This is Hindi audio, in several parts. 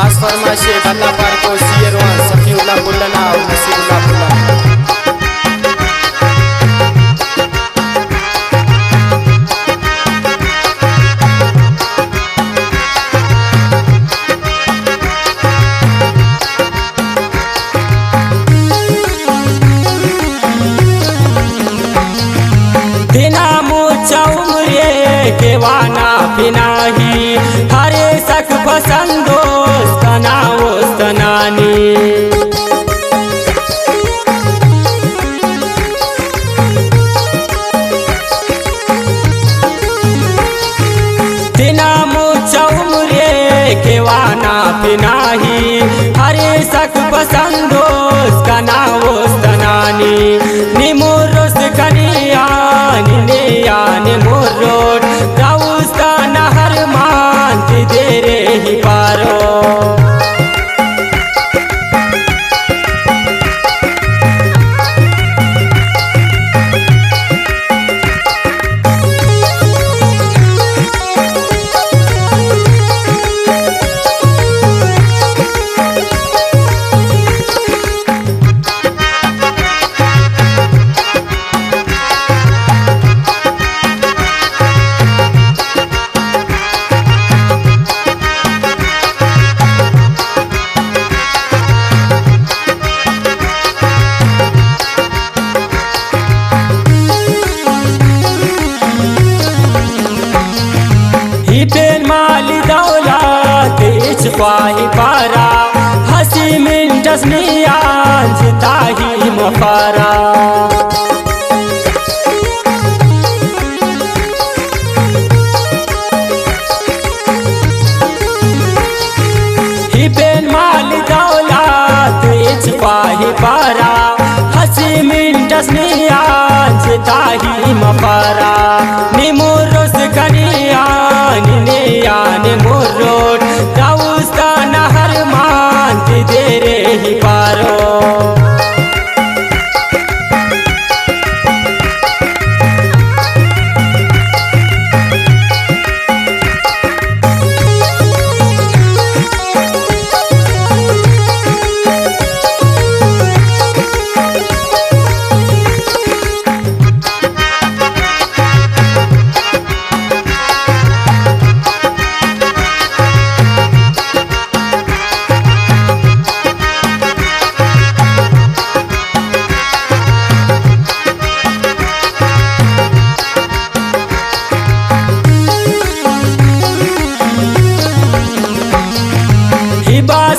खास फरमाइशे बता पार को सियरवान सफीउल्लाह बुल्लना और नसीबुल्लाह बुल्लना। केवाना पिनाही हरे सख पसंदोस तनावो तनानी तिना मुचा उमरे केवाना पिनाही हरे सख पसंदोस तनावो तनानी निमुरुस कनिया निया निमुरोट तेरे ही पारो पाही पारा हसी मिंटस मियां जिताही मफारा हिपेन माल दौलत इच पाही पारा हसी मिंटस मियां जिताही मफारा निमुरुस कनिया निया निमुरोट तेरे ही पारो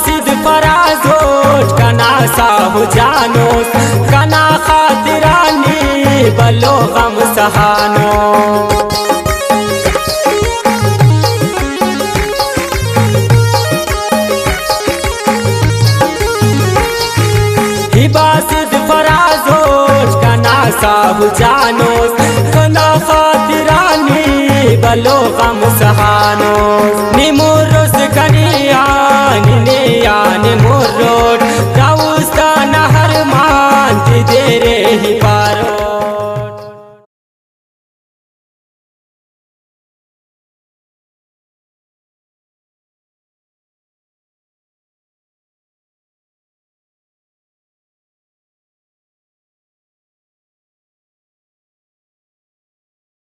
सिद फराजोट कना साहु जानो कना खातिरानी बलो गम सहानो हिबा सिद फराजोट कना साहु जानो कना खातिरानी बलो गम सहानो निमुरुस कनिया निया निमुरोट